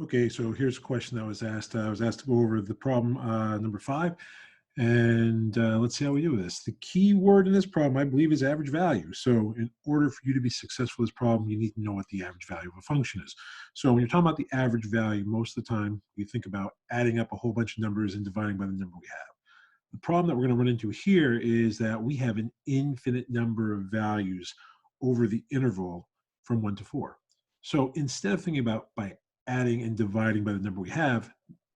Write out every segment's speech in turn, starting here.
Okay, so here's a question that was asked. I was asked to go over the problem number 5, and let's see how we do with this. The key word in this problem, I believe, is average value. So in order for you to be successful in this problem, you need to know what the average value of a function is. So when you're talking about the average value, most of the time, you think about adding up a whole bunch of numbers and dividing by the number we have. The problem that we're going to run into here is that we have an infinite number of values over the interval from 1 to 4. So instead of thinking about by adding and dividing by the number we have,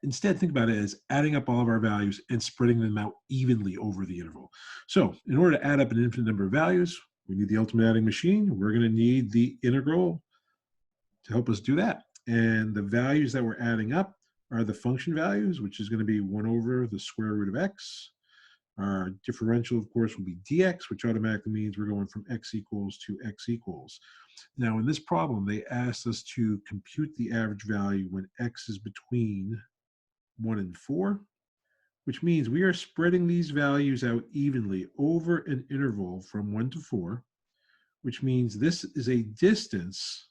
instead think about it as adding up all of our values and spreading them out evenly over the interval. So in order to add up an infinite number of values, we need the ultimate adding machine. We're going to need the integral to help us do that. And the values that we're adding up are the function values, which is going to be 1 over the square root of x. Our differential, of course, will be dx, which automatically means we're going from x equals to x equals. Now, in this problem, they asked us to compute the average value when x is between 1 and 4, which means we are spreading these values out evenly over an interval from 1 to 4, which means this is a distance,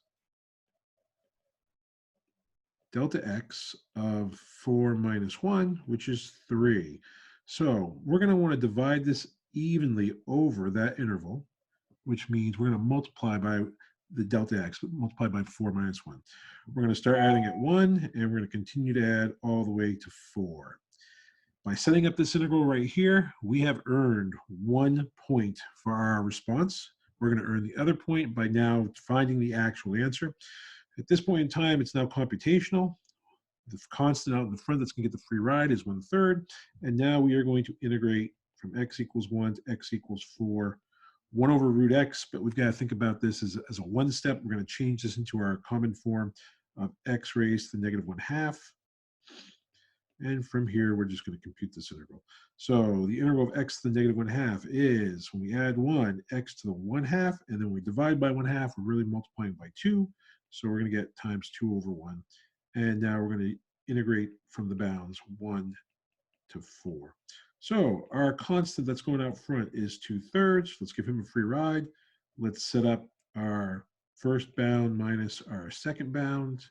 delta x, of 4 minus 1, which is 3. So we're going to want to divide this evenly over that interval, which means we're going to multiply by the delta x, multiply by 4 minus 1. We're going to start adding at 1, and we're going to continue to add all the way to 4. By setting up this integral right here, we have earned 1 point for our response. We're going to earn the other point by now finding the actual answer. At this point in time, it's now computational. The constant out in the front that's going to get the free ride is 1/3. And now we are going to integrate from x equals 1 to x equals 4, 1 over root x, but we've got to think about this as a one step. We're going to change this into our common form of x raised to the negative 1/2. And from here, we're just going to compute this integral. So the integral of x to the negative 1/2 is, when we add 1, x to the 1/2, and then we divide by 1/2, we're really multiplying by 2. So we're going to get times 2 over 1. And now we're going to integrate from the bounds 1 to 4. So our constant that's going out front is 2/3. Let's give him a free ride. Let's set up our first bound minus our second bound.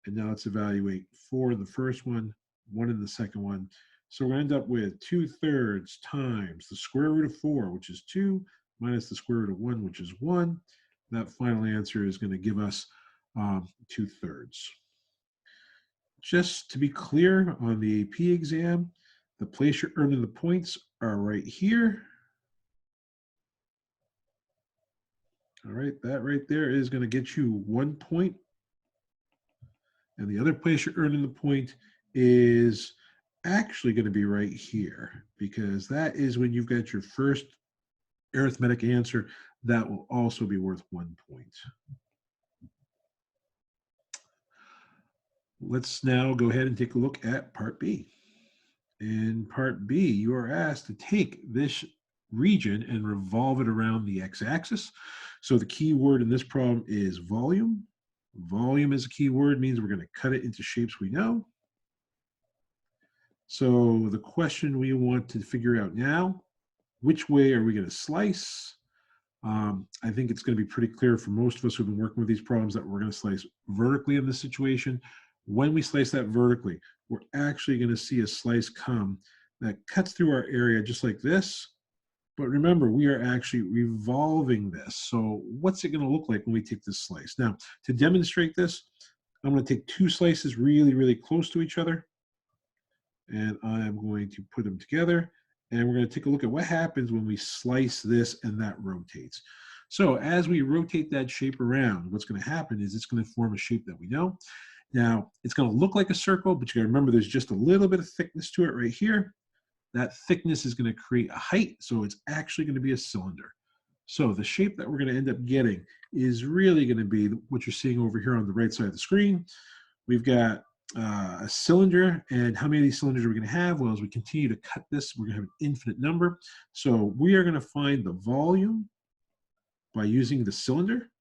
And now let's evaluate 4 in the first one, 1 in the second one. So we're going to end up with 2/3 times the square root of 4, which is 2, minus the square root of 1, which is 1. That final answer is going to give us 2/3. Just to be clear, on the AP exam, the place you're earning the points are right here. All right, that right there is going to get you 1 point. And the other place you're earning the point is actually going to be right here, because that is when you've got your first arithmetic answer that will also be worth 1 point. Let's now go ahead and take a look at part B. In part B, you are asked to take this region and revolve it around the x-axis. So the key word in this problem is volume. Volume is a key word, means we're going to cut it into shapes we know. So the question we want to figure out now, which way are we going to slice? I think it's going to be pretty clear for most of us who've been working with these problems that we're going to slice vertically in this situation. When we slice that vertically, we're actually going to see a slice come that cuts through our area just like this. But remember, we are actually revolving this. So what's it going to look like when we take this slice? Now, to demonstrate this, I'm going to take two slices really, really close to each other. And I'm going to put them together. And we're going to take a look at what happens when we slice this and that rotates. So as we rotate that shape around, what's going to happen is it's going to form a shape that we know. Now, it's going to look like a circle, but you got to remember there's just a little bit of thickness to it right here. That thickness is going to create a height, so it's actually going to be a cylinder. So the shape that we're going to end up getting is really going to be what you're seeing over here on the right side of the screen. We've got a cylinder, and how many of these cylinders are we going to have? Well, as we continue to cut this, we're going to have an infinite number. So we are going to find the volume by using the cylinder.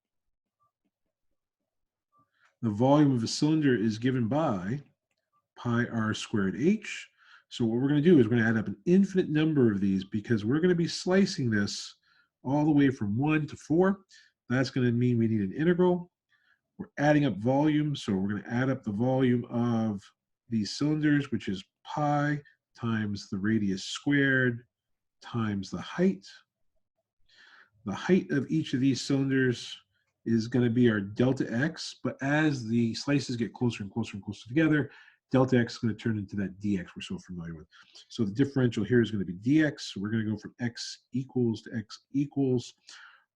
The volume of a cylinder is given by pi r squared h. So what we're going to do is we're going to add up an infinite number of these, because we're going to be slicing this all the way from 1 to 4. That's going to mean we need an integral. We're adding up volume, so we're going to add up the volume of these cylinders, which is pi times the radius squared times the height. The height of each of these cylinders is going to be our delta x, but as the slices get closer and closer and closer together, delta x is going to turn into that dx we're so familiar with. So the differential here is going to be dx. So we're going to go from x equals to x equals.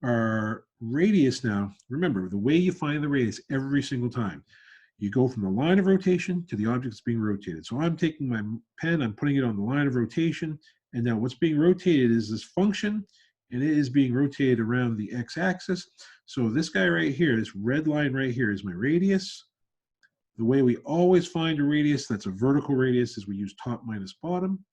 Our radius now, remember, the way you find the radius every single time, you go from the line of rotation to the object that's being rotated. So I'm taking my pen, I'm putting it on the line of rotation, and now what's being rotated is this function, and it is being rotated around the x-axis. So this guy right here, this red line right here is my radius. The way we always find a radius that's a vertical radius is we use top minus bottom.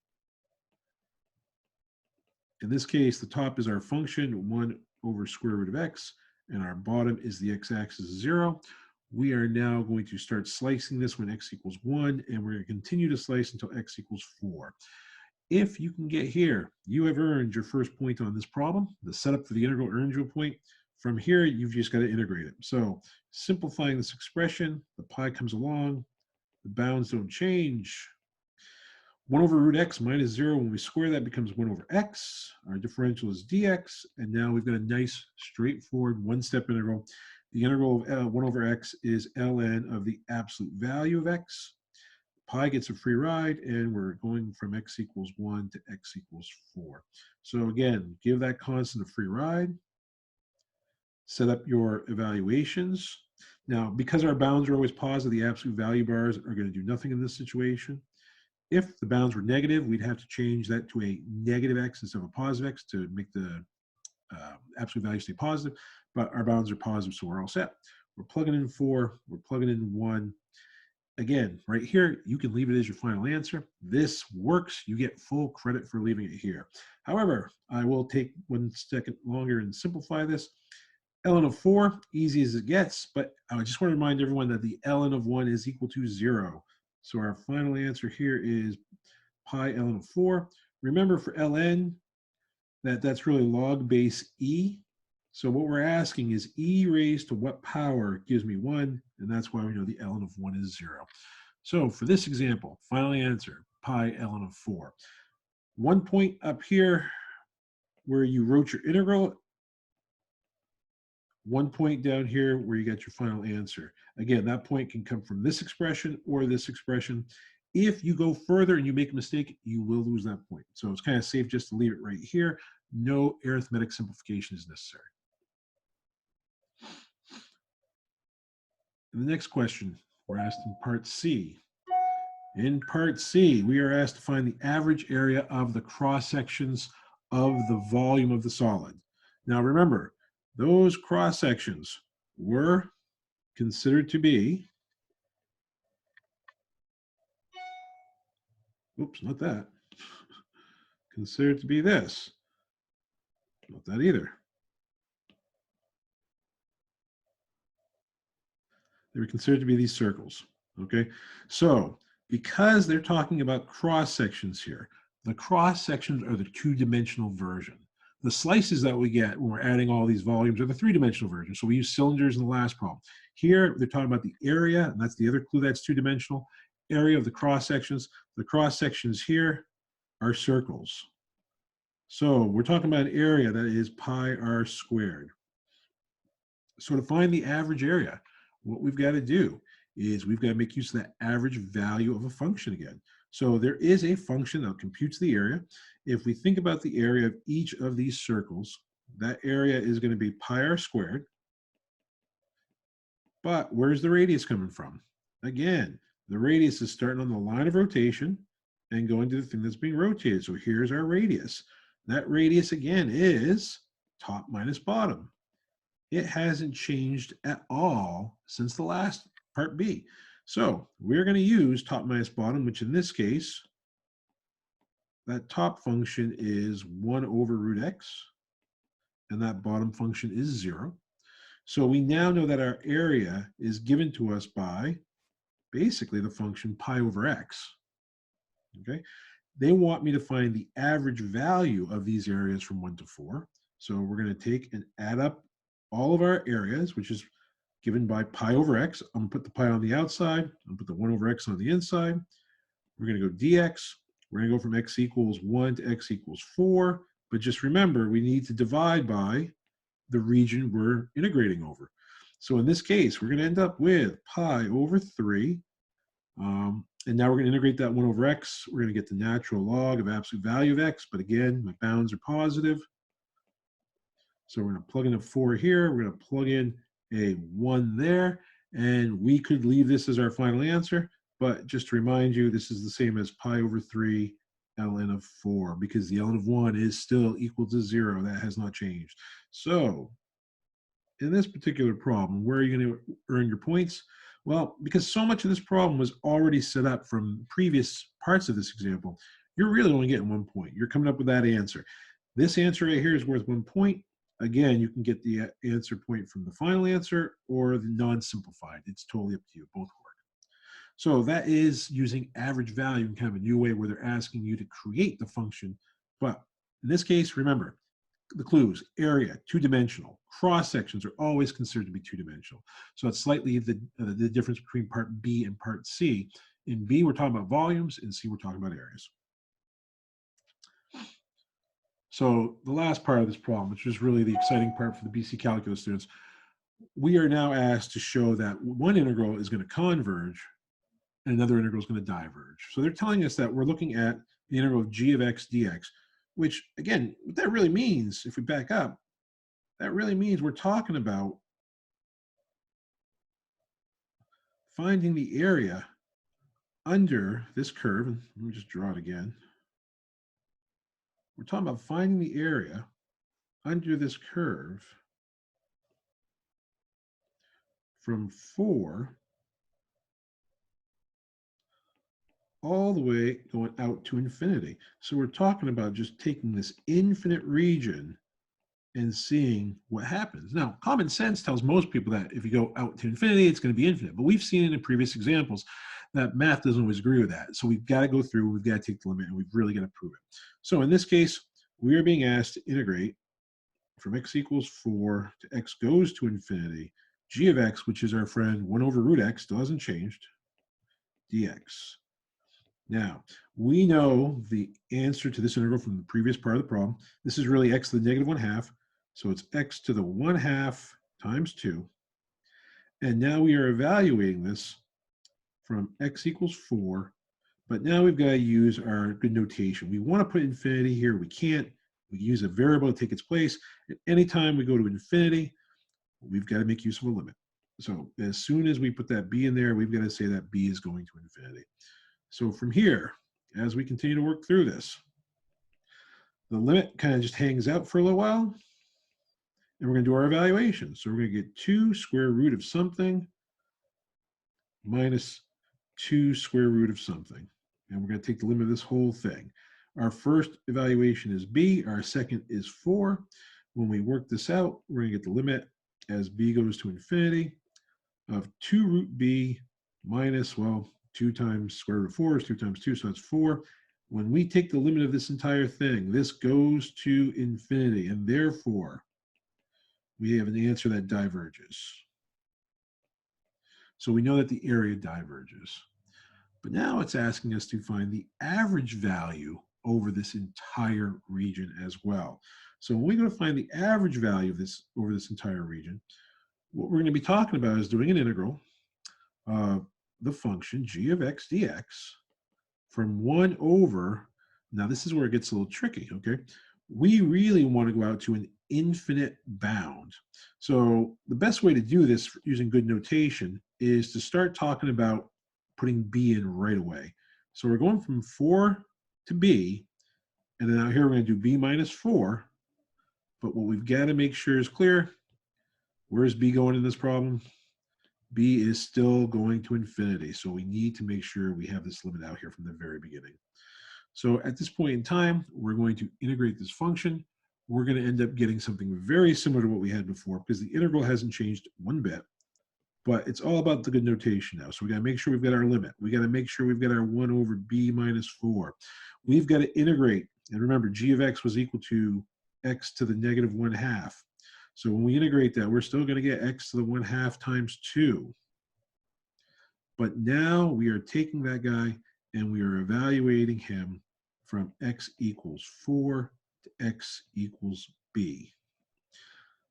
In this case, the top is our function, 1 over square root of x, and our bottom is the x-axis 0. We are now going to start slicing this when x equals 1, and we're going to continue to slice until x equals 4. If you can get here, you have earned your first point on this problem. The setup for the integral earns you a point. From here, you've just got to integrate it. So simplifying this expression, the pi comes along, the bounds don't change. 1 over root x minus 0, when we square that becomes 1 over x. Our differential is dx, and now we've got a nice straightforward one-step integral. The integral of 1 over x is ln of the absolute value of x. Pi gets a free ride, and we're going from x equals 1 to x equals 4. So again, give that constant a free ride. Set up your evaluations. Now, because our bounds are always positive, the absolute value bars are going to do nothing in this situation. If the bounds were negative, we'd have to change that to a negative x instead of a positive x to make the absolute value stay positive. But our bounds are positive, so we're all set. We're plugging in 4, we're plugging in 1. Again, right here, you can leave it as your final answer. This works. You get full credit for leaving it here. However, I will take 1 second longer and simplify this. ln of 4, easy as it gets, but I just want to remind everyone that the ln of 1 is equal to 0. So our final answer here is pi ln of 4. Remember for ln, that's really log base e. So what we're asking is e raised to what power gives me 1, and that's why we know the ln of 1 is 0. So for this example, final answer, pi ln of 4. 1 point up here where you wrote your integral, 1 point down here where you get your final answer. Again, that point can come from this expression or this expression. If you go further and you make a mistake, you will lose that point. So it's kind of safe just to leave it right here. No arithmetic simplification is necessary. And the next question, we're asked in part C. In part C, we are asked to find the average area of the cross sections of the volume of the solid. Now remember, those cross sections were considered to be, oops, not that, considered to be this. Not that either. They were considered to be these circles, okay? So because they're talking about cross sections here, the cross sections are the two-dimensional version. The slices that we get when we're adding all these volumes are the three-dimensional version. So we use cylinders in the last problem. Here, they're talking about the area, and that's the other clue that's two-dimensional, area of the cross sections. The cross sections here are circles. So we're talking about an area that is pi r squared. So to find the average area, what we've got to do is we've got to make use of that average value of a function again. So there is a function that computes the area. If we think about the area of each of these circles, that area is going to be pi r squared. But where's the radius coming from? Again, the radius is starting on the line of rotation and going to the thing that's being rotated. So here's our radius. That radius again is top minus bottom. It hasn't changed at all since the last part B. So we're going to use top minus bottom, which in this case, that top function is 1 over root x, and that bottom function is 0. So we now know that our area is given to us by basically the function pi over x. Okay? They want me to find the average value of these areas from 1 to 4. So we're going to take and add up all of our areas, which is given by pi over x. I'm going to put the pi on the outside. I'm going to put the 1 over x on the inside. We're going to go dx. We're going to go from x equals 1 to x equals 4. But just remember, we need to divide by the region we're integrating over. So in this case, we're going to end up with pi over 3. And now we're going to integrate that 1 over x. We're going to get the natural log of absolute value of x. But again, my bounds are positive. So we're going to plug in a 4 here. We're going to plug in a 1 there. And we could leave this as our final answer. But just to remind you, this is the same as pi over 3 ln of 4, because the ln of 1 is still equal to 0. That has not changed. So in this particular problem, where are you going to earn your points? Well, because so much of this problem was already set up from previous parts of this example, you're really only getting 1 point. You're coming up with that answer. This answer right here is worth 1 point. Again, you can get the answer point from the final answer or the non-simplified. It's totally up to you. Both work. So that is using average value in kind of a new way where they're asking you to create the function. But in this case, remember, the clues: area, two-dimensional. Cross sections are always considered to be two-dimensional. So it's slightly the difference between part B and part C. In B, we're talking about volumes. In C, we're talking about areas. So the last part of this problem, which is really the exciting part for the BC Calculus students, we are now asked to show that one integral is going to converge and another integral is going to diverge. So they're telling us that we're looking at the integral of g of x dx, which, again, what that really means, if we back up, that really means we're talking about finding the area under this curve. And let me just draw it again. We're talking about finding the area under this curve from 4 all the way going out to infinity. So we're talking about just taking this infinite region and seeing what happens. Now, common sense tells most people that if you go out to infinity, it's going to be infinite. But we've seen in previous examples that math doesn't always agree with that. So we've got to go through, we've got to take the limit, and we've really got to prove it. So in this case, we are being asked to integrate from x equals 4 to x goes to infinity, g of x, which is our friend 1 over root x, still hasn't changed, dx. Now, we know the answer to this integral from the previous part of the problem. This is really x to the negative 1/2. So it's x to the 1/2 times 2. And now we are evaluating this from x equals 4. But now we've got to use our good notation. We want to put infinity here. We can't. We use a variable to take its place. At any time we go to infinity, we've got to make use of a limit. So as soon as we put that b in there, we've got to say that b is going to infinity. So from here, as we continue to work through this, the limit kind of just hangs out for a little while, and we're going to do our evaluation. So we're going to get 2 square root of something minus 2 square root of something. And we're going to take the limit of this whole thing. Our first evaluation is b. Our second is 4. When we work this out, we're going to get the limit as b goes to infinity of 2 root b minus, well, 2 times square root of 4 is 2 times 2, so that's 4. When we take the limit of this entire thing, this goes to infinity, and therefore, we have an answer that diverges. So we know that the area diverges. But now it's asking us to find the average value over this entire region as well. So when we go to find the average value of this over this entire region, what we're going to be talking about is doing an integral of the function g of x dx from 1 over, now this is where it gets a little tricky, okay? We really want to go out to an infinite bound. So the best way to do this using good notation is to start talking about putting b in right away. So we're going from 4 to b, and then out here we're going to do b minus 4. But what we've got to make sure is clear, where's b going in this problem? B is still going to infinity. So we need to make sure we have this limit out here from the very beginning. So at this point in time, we're going to integrate this function. We're going to end up getting something very similar to what we had before because the integral hasn't changed one bit. But it's all about the good notation now. So we got to make sure we've got our limit. We got to make sure we've got our 1 over b minus 4. We've got to integrate. And remember, g of x was equal to x to the negative 1/2. So when we integrate that, we're still going to get x to the 1/2 times 2. But now we are taking that guy and we are evaluating him from x equals 4 to x equals b.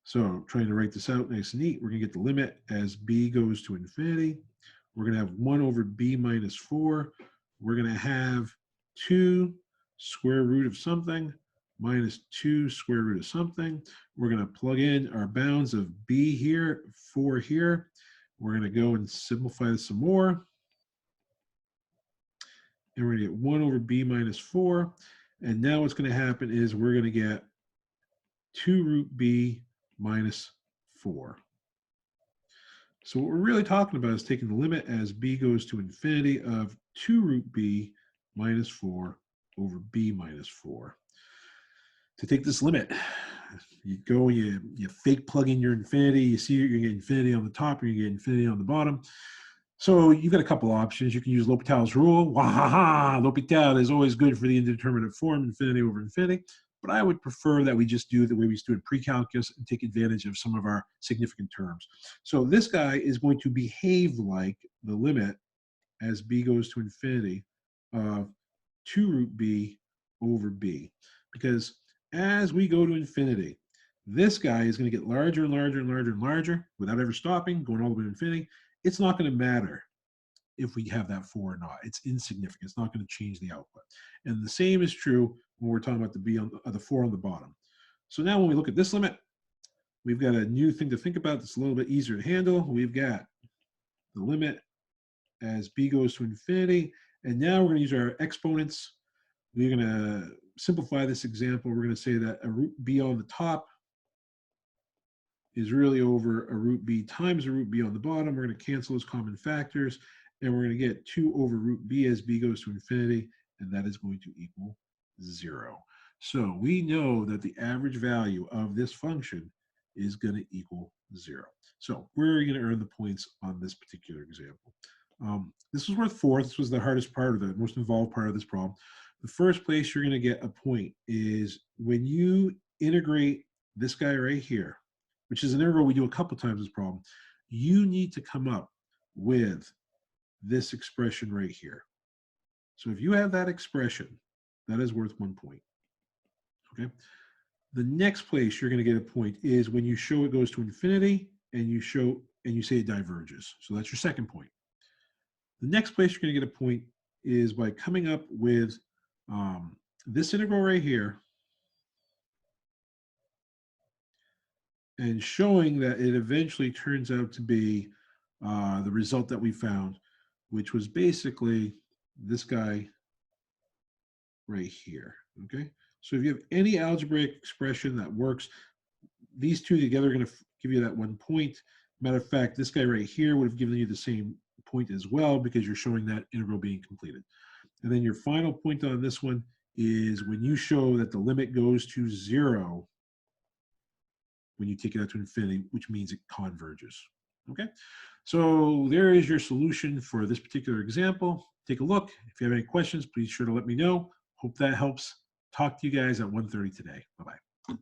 So trying to write this out nice and neat, we're going to get the limit as b goes to infinity. We're going to have 1 over b minus 4. We're going to have 2 square root of something minus 2 square root of something. We're going to plug in our bounds of b here, 4 here. We're going to go and simplify this some more. And we're going to get 1 over b minus 4. And now what's going to happen is we're going to get 2 root b minus 4. So what we're really talking about is taking the limit as b goes to infinity of 2 root b minus 4 over b minus 4. To take this limit, you go, you fake plug in your infinity, you see you're going to get infinity on the top, you're going to get infinity on the bottom. So you've got a couple options. You can use L'Hopital's rule. Wahaha, L'Hopital is always good for the indeterminate form, infinity over infinity. But I would prefer that we just do the way we used to in pre-calculus and take advantage of some of our significant terms. So this guy is going to behave like the limit as b goes to infinity of 2 root b over b. Because as we go to infinity, this guy is going to get larger and larger and larger and larger without ever stopping, going all the way to infinity. It's not going to matter if we have that 4 or not. It's insignificant. It's not going to change the output. And the same is true when we're talking about the b on the 4 on the bottom. So now when we look at this limit, we've got a new thing to think about that's a little bit easier to handle. We've got the limit as b goes to infinity. And now we're going to use our exponents. We're going to simplify this example. We're going to say that a root b on the top is really over a root b times a root b on the bottom. We're going to cancel those common factors, and we're going to get 2 over root b as b goes to infinity, and that is going to equal 0. So we know that the average value of this function is going to equal 0. So we're going to earn the points on this particular example. This was worth 4. This was the hardest part, or the most involved part of this problem. The first place you're going to get a point is when you integrate this guy right here, which is an integral we do a couple times this problem, you need to come up with this expression right here. So if you have that expression, that is worth 1 point. Okay. The next place you're going to get a point is when you show it goes to infinity and you say it diverges. So that's your second point. The next place you're going to get a point is by coming up with this integral right here and showing that it eventually turns out to be the result that we found, which was basically this guy right here, okay? So if you have any algebraic expression that works, these two together are going to give you that 1 point. Matter of fact, this guy right here would have given you the same point as well because you're showing that integral being completed. And then your final point on this one is when you show that the limit goes to 0 when you take it out to infinity, which means it converges. Okay, so there is your solution for this particular example. Take a look. If you have any questions, please sure to let me know. Hope that helps. Talk to you guys at 1:30 today. Bye-bye.